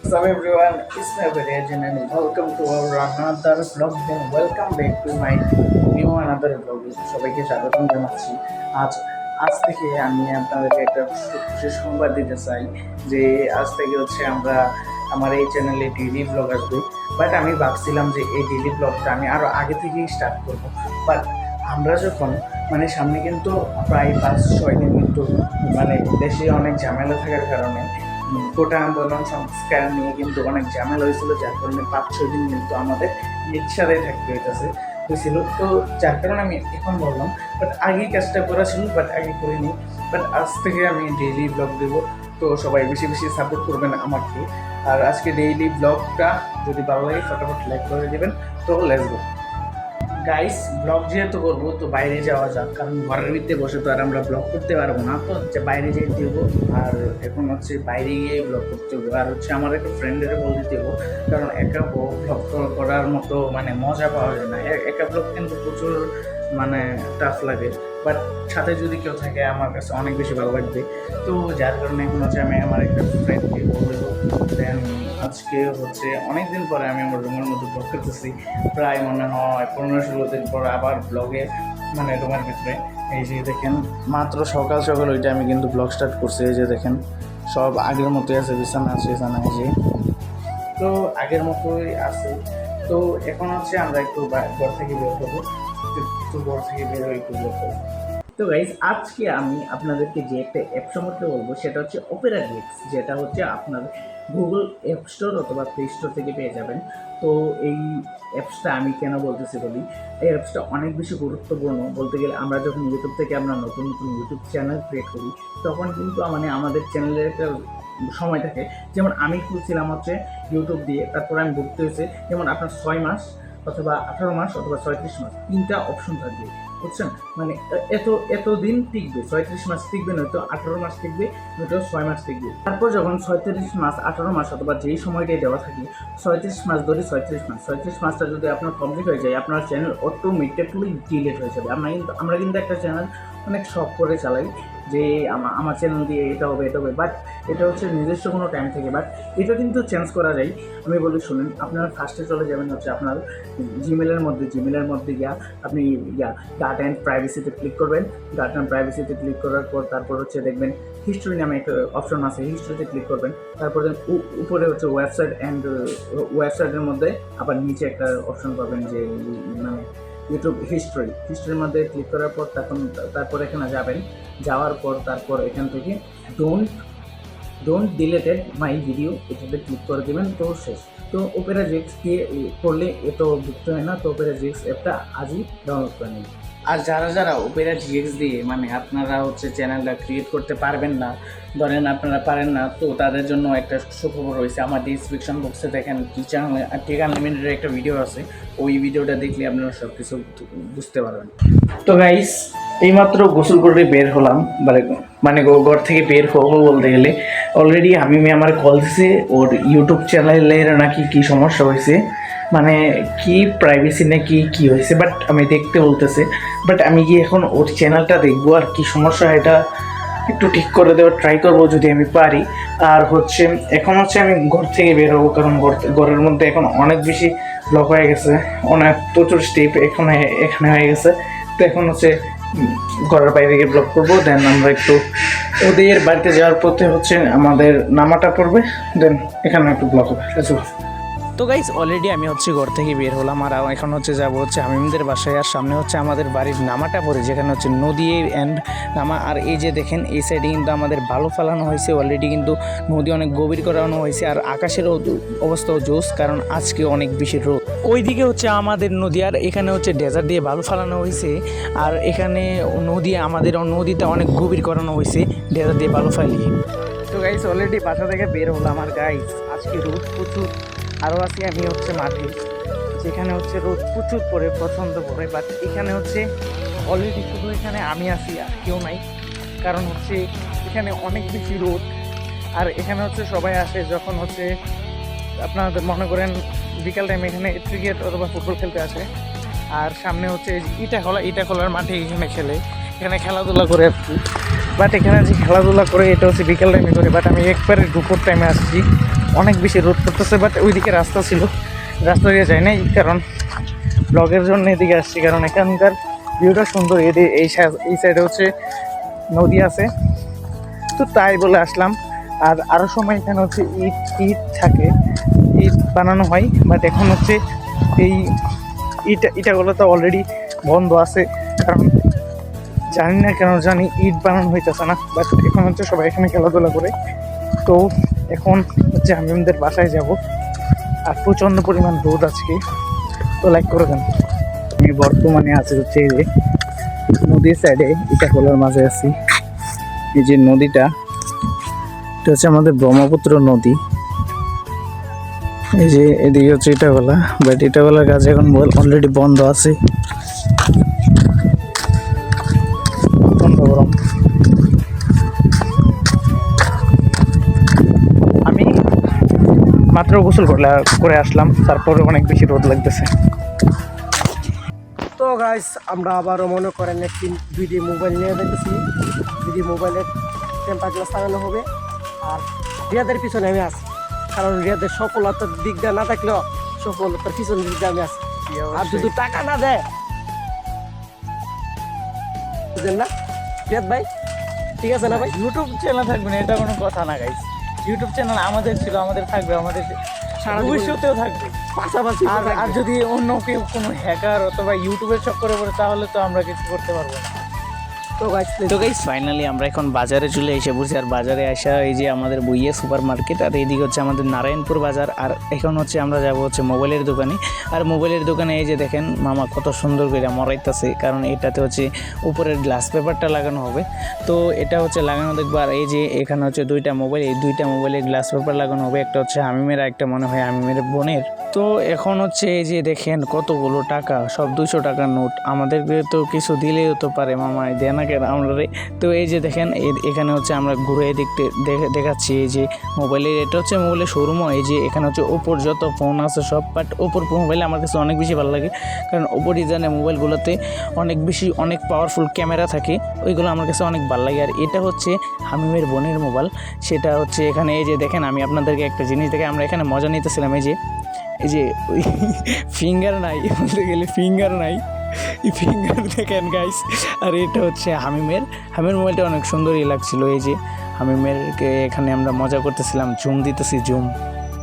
So everyone, it's my Virajin and welcome to our another vlog. Then welcome back to my new another vlog. সবাইকে স্বাগতম জানাচ্ছি। আজ আজ থেকে আমি আপনাদেরকে একটা খুশি সংবাদ দিতে চাই যে আজ থেকে হচ্ছে আমরা আমার এই চ্যানেলে ডেইলি ব্লগ আসবে। বাট আমি ভাবছিলাম যে এই ডেইলি ব্লগটা আমি আরও আগে থেকেই স্টার্ট করব। বাট আমরা যখন সামনে কিন্তু প্রায় 5-6 দিন কিন্তু দেশে অনেক ঝামেলা থাকার কারণে কোটা আন্দোলন সংস্কার নিয়ে কিন্তু অনেক ঝামেলা হয়েছিল, যার কারণে 5-6 দিন কিন্তু আমাদের রিক্সাতে থাকতে হয়েছিল। তো যার কারণে আমি এখন বললাম, বাট আগেই কাজটা করা ছিল, বাট আগে করিনি। বাট আজ থেকে আমি ডেইলি ব্লগ দেবো, তো সবাই বেশি বেশি সাপোর্ট করবেন আমাকে। আর আজকে ডেইলি ব্লগটা যদি ভালো লাগে ফটাফট লাইক করে দেবেন। তো লেটস গো গাইস, ব্লগ যেহেতু করবো তো বাইরে যাওয়া যাক, কারণ ঘরের ভিতরে বসে তো আর আমরা ব্লগ করতে পারবো না। তো বাইরে যেয়ে দেবো, আর এখন হচ্ছে বাইরে গিয়ে ব্লগ করতে হবে। আর হচ্ছে আমার একটা ফ্রেন্ডের বলে দেবো, কারণ একা ব্লগ করার মতো মজা পাওয়া যায় না। একা ব্লগ কিন্তু প্রচুর টাফ লাগে, বাট সাথে যদি কেউ থাকে আমার কাছে অনেক বেশি ভালো লাগবে। তো যার কারণে এখন হচ্ছে আমি আমার একটা ফ্রেন্ডকে বলবো। দেন আজকে হচ্ছে অনেক দিন পরে আমি আমার রুমের মধ্যে ব্লগ করতেছি, প্রায় মনে হয় 15-16 দিন পর আবার ব্লগে রুমের ভিতরে। এই যে দেখেন, মাত্র সকাল সকাল ওইটা আমি কিন্তু ব্লগ স্টার্ট করছি। এই যে দেখেন, সব আগের মতোই আছে, বিছানা আছে, বিছানা আছে, তো আগের মতোই আছে। তো এখন হচ্ছে আমরা একটু ঘর থেকে বের করবো, একটু ঘর থেকে বের হয়ে একটু ব্লগ করবো। তো গাইজ, আজকে আমি আপনাদেরকে যে একটা অ্যাপ সম্পর্কে বলবো সেটা হচ্ছে অপেরা জিএক্স, যেটা হচ্ছে আপনার গুগল অ্যাপ স্টোর অথবা প্লে স্টোর থেকে পেয়ে যাবেন। তো এই অ্যাপসটা আমি কেন বলতেছি বলি, এই অ্যাপসটা অনেক বেশি গুরুত্বপূর্ণ। বলতে গেলে আমরা যখন ইউটিউব থেকে আমরা নতুন নতুন ইউটিউব চ্যানেল ক্রিয়েট করি, তখন কিন্তু আমাদের চ্যানেলের একটা সময় থাকে। যেমন আমি খুলছিলাম হচ্ছে ইউটিউব দিয়ে, তারপরে আমি ভর্তি হয়েছে, যেমন আপনার 6 মাস অথবা 18 মাস অথবা 36 মাস, 3টা অপশন থাকবে, বুঝছেন? এত দিন টিকবে, 36 মাস টিকবে, নয়তো 18 মাস টিকবে, নয়তো 6 মাস টিকবে। তারপর যখন 36 মাস, 18 মাস অথবা যেই সময়টাই দেওয়া থাকে, 36 মাস ধরে 36 মাসটা যদি আপনার কমপ্লিট হয়ে যায়, আপনার চ্যানেল অটোমেটিকলি ডিলিট হয়ে যাবে। আমরা কিন্তু একটা চ্যানেল অনেক শখ করে চালাই যে আমার চ্যানেল দিয়ে এটা হবে, বাট এটা হচ্ছে নিজস্ব কোনো টাইম থেকে, বাট এটা কিন্তু চেঞ্জ করা যায়। আমি বলি শুনুন, আপনারা ফার্স্টে চলে যাবেন হচ্ছে আপনার জিমেলের মধ্যে গিয়া আপনি ডাটা অ্যান্ড প্রাইভেসিতে ক্লিক করবেন। ডাটা অ্যান্ড প্রাইভেসিতে ক্লিক করার পর তারপর হচ্ছে দেখবেন হিস্ট্রি নামে একটা অপশন আছে, হিস্ট্রিতে ক্লিক করবেন। তারপর উপরে হচ্ছে ওয়েবসাইটের মধ্যে আবার নিচে একটা অপশন পাবেন যে ইউটিউব হিস্ট্রির মধ্যে ক্লিক করার পর তারপর এখানে যাওয়ার পর তারপর এখান থেকে ডোন্ট ডিলেটেড মাই ভিডিও, এটাতে ক্লিক করে দেবেন। তো শেষ। তো অপেরা জিএক্স দিয়ে করলে এত যুক্ত হয় না, তো অপেরা জিএক্স অ্যাপটা আজই ডাউনলোড করে নিন। আর যারা অপেরা জিএক্স দিয়ে আপনারা হচ্ছে চ্যানেলটা ক্রিয়েট করতে পারবেন না, ধরেন আপনারা পারেন না, তো তাদের জন্য একটা সুখবর হয়েছে। আমার ডিসক্রিপশন বক্সে দেখেন টেক আনলিমিটেডের একটা ভিডিও আছে, ওই ভিডিওটা দেখলে আপনারা সব কিছু বুঝতে পারবেন। তো গাইস, এইমাত্র গোসল করে বের হলাম, ঘর থেকে বের হবো বলতে গেলে। অলরেডি আমার কল দিছে, ওর ইউটিউব চ্যানেলের নাকি কী সমস্যা হয়েছে, কি প্রাইভেসি না কি হয়েছে, বাট আমি দেখতে বলতেছে। বাট আমি গিয়ে এখন ওর চ্যানেলটা দেখবো, আর কি সমস্যা এটা একটু ঠিক করে দেওয়ার ট্রাই করবো যদি আমি পারি। আর হচ্ছে এখন হচ্ছে আমি ঘর থেকে বের হবো, কারণ ঘরের মধ্যে এখন অনেক বেশি ব্লক হয়ে গেছে, প্রচুর স্টেপ এখানে হয়ে গেছে। তো এখন হচ্ছে ঘরের বাইরে গিয়ে ব্লক করবো। দেন আমরা একটু ওদের বাড়িতে যাওয়ার পথে হচ্ছে আমাদের নামাটা পড়বে, দেন এখানে একটু ব্লক হবে। তো গাইস, অলরেডি আমি হচ্ছে ঘর থেকে বের হলাম, আর এখন হচ্ছে যাবো হচ্ছে হামিমদের বাসায়। আর সামনে হচ্ছে আমাদের বাড়ির নামাটা পড়ে, যেখানে হচ্ছে নদী অ্যান্ড নামা। আর এই যে দেখেন, এই সাইডে কিন্তু আমাদের বালু ফালানো হয়েছে অলরেডি, কিন্তু নদী অনেক গভীর করানো হয়েছে। আর আকাশের অবস্থাও জোস, কারণ আজকে অনেক বেশি রোদ। ওইদিকে হচ্ছে আমাদের নদী, আর এখানে হচ্ছে ডেজার্ট দিয়ে বালু ফালানো হয়েছে। আর এখানে আমাদের নদীতে অনেক গভীর করানো হয়েছে ডেজার্ট দিয়ে বালু ফালিয়ে। তো গাইস, অলরেডি বাসা থেকে বের হলাম। আর গাইস, আজকে রোদ প্রচুর। আরও আছি আমি হচ্ছে মাঠে, যেখানে হচ্ছে রোদ প্রচুর পরে পছন্দ করে, বাট এখানে হচ্ছে অলরেডি শুধু এখানে আমি আছি, আর কেউ নাই। কারণ হচ্ছে এখানে অনেক বেশি রোদ। আর এখানে হচ্ছে সবাই আসে যখন হচ্ছে আপনাদের মনে করেন বিকাল টাইম, এখানে ক্রিকেট অথবা ফুটবল খেলতে আসে। আর সামনে হচ্ছে ইটা খোলার মাঠে এখানে খেলাধুলা করে আর কি। বাট এখানে যে খেলাধুলা করে এটা হচ্ছে বিকাল টাইমে করে, বাট আমি একবারে দুপুর টাইমে আসছি। অনেক বেশি রোদ করতেছে, বাট ওইদিকে রাস্তা ছিল, রাস্তা দিয়ে যায় নাই, কারণ ব্লগের জন্য এদিকে আসছি, কারণ এখানকার ভিউটা সুন্দর। এই সাইডে হচ্ছে নদী আছে, তো তাই বলে আসলাম। আর আরও সময় এখানে হচ্ছে ইট থাকে, ইট বানানো হয়, বাট এখন হচ্ছে এই ইটাগুলো তো অলরেডি বন্ধ আছে, কারণ জানি না কেন জানি ইট বানানো হইতেছে না। বাট এখন হচ্ছে সবাই এখানে খেলাধুলা করে। তো এখন হচ্ছে আমি আমাদের বাসায় যাব, আর প্রচণ্ড পরিমাণ রোদ আজকে, তো লাইক করে দেন। আমি বর্তমানে আছি হচ্ছে এই যে নদীর সাইডে, ইটাখোলার মাঝে আছি। এই যে নদীটা, এটা হচ্ছে আমাদের ব্রহ্মপুত্র নদী। এই যে এদিকে হচ্ছে ইটাখোলা, বাট ইটাখোলার কাজ এখন অলরেডি বন্ধ আছে। গরম, আমি মাত্র গোসল করে আসলাম, তারপরে অনেক বেশি রোদ লাগতেছে। তো গাইস আমরা আবারও মনে করেন একটি 2D মোবাইল নিয়ে দেখতেছি। 2D মোবাইলের টেম্পার গ্লাস লাগানো হবে, আর রিয়াদের পিছনে আমি আছি, কারণ রিয়াদের সফলতার দিক দিয়ে না থাকলেও সফলতার পিছনের দিক দিয়ে আমি আছি। আর যদি টাকা না দেয়, বুঝলেন না রিয়াদ ভাই? ঠিক আছে না ভাই? ইউটিউব চ্যানেল থাকবে না এটা কোনো কথা না গাইস। ইউটিউব চ্যানেল আমাদের ছিল, আমাদের থাকবে, আমাদের ভবিষ্যতেও থাকবে পাশাপাশি। আর যদি অন্য কেউ কোনো হ্যাকার অথবা ইউটিউবের চক্করে পড়ে, তাহলে তো আমরা কিছু করতে পারবো না। তো গাইস ফাইনালি আমরা এখন বাজারে চলে এসে বসি। আর বাজারে আসা এই যে আমাদের বইয়ে সুপার মার্কেট, আর এইদিকে হচ্ছে আমাদের নারায়ণপুর বাজার। আর এখন হচ্ছে আমরা যাব হচ্ছে মোবাইলের দোকানে। আর মোবাইলের দোকানে এই যে দেখেন মামা কত সুন্দর করে মরাইতেছে, কারণ এটাতে হচ্ছে উপরের গ্লাস পেপারটা লাগানো হবে। তো এটা হচ্ছে লাগানো দেখবো। আর এই যে এখানে হচ্ছে দুইটা মোবাইল, এই দুইটা মোবাইলে গ্লাস পেপার লাগানো হবে, একটা হচ্ছে হামিমের, একটা মনে হয় হামিমের বোনের। তো এখন হচ্ছে এই যে দেখেন কতগুলো টাকা, সব 200 টাকার নোট। আমাদেরকে তো কিছু দিলেও তো পারে, মামা দেয় না কেন আমরা রে। তো এই যে দেখেন এখানে হচ্ছে আমরা ঘুরে দেখাচ্ছি এই যে মোবাইলের, এটা হচ্ছে মোবাইলের শোরুমও। এই যে এখানে হচ্ছে ওপোর যত ফোন আছে সব, বাট ওপোর মোবাইলে আমার কাছে অনেক বেশি ভালো লাগে, কারণ ওপো ডিজাইনের মোবাইলগুলোতে অনেক পাওয়ারফুল ক্যামেরা থাকে, ওইগুলো আমার কাছে অনেক ভালো লাগে। আর এটা হচ্ছে হামিমের বোনের মোবাইল, সেটা হচ্ছে এখানে এই যে দেখেন, আমি আপনাদেরকে একটা জিনিস দেখে আমরা এখানে মজা নিতেছিলাম। এই যে ওই ফিঙ্গার নাই, বলতে গেলে ফিঙ্গার নাই, এই ফিঙ্গার দেখেন গাইস। আর এটা হচ্ছে হামিমের মোবাইলটা অনেক সুন্দরই লাগছিল। এই যে হামিমেরকে এখানে আমরা মজা করতেছিলাম, জুম দিতেছি জুম।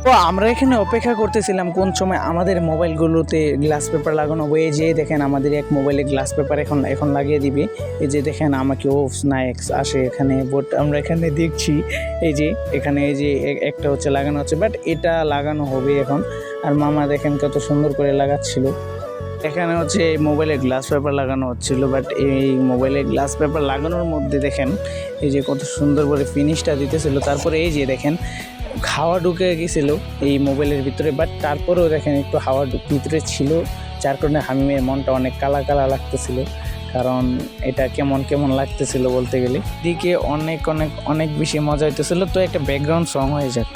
তো আমরা এখানে অপেক্ষা করতেছিলাম কোন সময় আমাদের মোবাইলগুলোতে গ্লাস পেপার লাগানো হবে। এই যে দেখেন আমাদের এক মোবাইলে গ্লাস পেপার এখন লাগিয়ে দিবে। এই যে দেখেন আমাকে স্ন্যাক্স আসে এখানে, বাট আমরা এখানে দেখছি এই যে এখানে এই যে একটা হচ্ছে লাগানো হচ্ছে, বাট এটা লাগানো হবে এখন। আর মামা দেখেন কত সুন্দর করে লাগাচ্ছিল। এখানে হচ্ছে এই মোবাইলে গ্লাস পেপার লাগানো হচ্ছিল, বাট এই মোবাইলে গ্লাস পেপার লাগানোর মধ্যে দেখেন এই যে কত সুন্দর করে ফিনিশটা দিতেছিল। তারপরে এই যে দেখেন হাওয়া ঢুকে গেছিলো এই মোবাইলের ভিতরে, বাট তারপরেও দেখেন একটু হাওয়া ভিতরে ছিল, যার কারণে হামিমের মনটা অনেক কালা কালা লাগতেছিল, কারণ এটা কেমন লাগতেছিল বলতে গেলে। দিকে অনেক বেশি মজা হইতেছিল। তো একটা ব্যাকগ্রাউন্ড সং হয়ে যাক।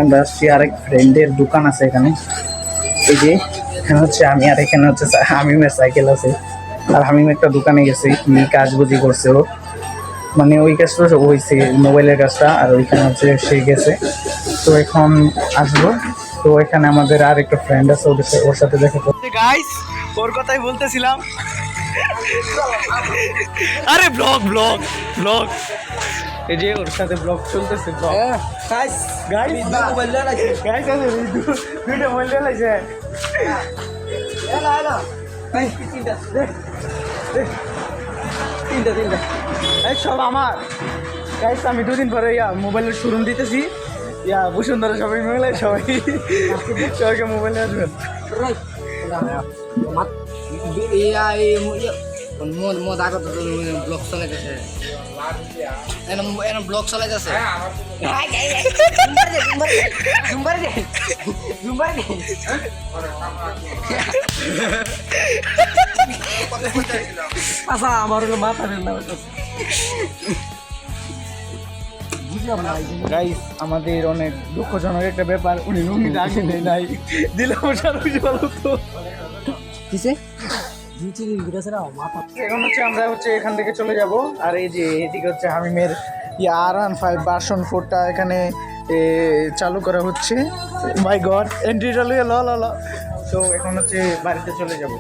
আমরা আসছি আরেক ফ্রেন্ডের দোকান আছে এখানে। এই যে এখানে হচ্ছে আমি, আর এখানে হচ্ছে হামিমের সাইকেল আছে। আর হামিম একটা দোকানে গেছে, কি কাজ বুঝি করছে ও, মানে ওই কাজটা হয়েছে মোবাইলের কাজটা, আর ওইখানে হচ্ছে সে গেছে। তো এখন আসবো। তো এখানে আমাদের আর একটা ফ্রেন্ড আছে, ওর সাথে দেখা করতে। গাইস ওর কথাই বলতেছিলাম। আরে ব্লগ এই যে ওর সাথে ব্লগ চলতেছে। দুইটা মোবাইল লাইছে। তিনটা সব আমার। গাইস আমি 2 দিন পরে মোবাইলের শোরুম দিতেছি, বসুন্ধরা সবাই মিলে সবাইকে মোবাইলে আসবেন। মোদ আগত ব্লগ চলাইতেছে, এনে ব্লগ চলাইতেছে। আচ্ছা আমার হলো মাথা ঠান্ডা হইতেছে বুঝলাম না গাইস আমাদের অনেক দুঃখজনক একটা ব্যাপার, উনি লুঙ্গিটা আগে নেই নাই দিলাম সারা কিছু ভালো তো। কিসে নিচে গিরেছে না মাথা এখন হচ্ছে আমরা হচ্ছে এখান থেকে চলে যাব। আর এই যে এদিকে হচ্ছে হামিমের R15 ভার্সন 4টা এখানে চালু করা হচ্ছে। মাই গড এন্ট্রিটা লইয়া ল ল ল। তো এখন হচ্ছে বাড়িতে চলে যাব।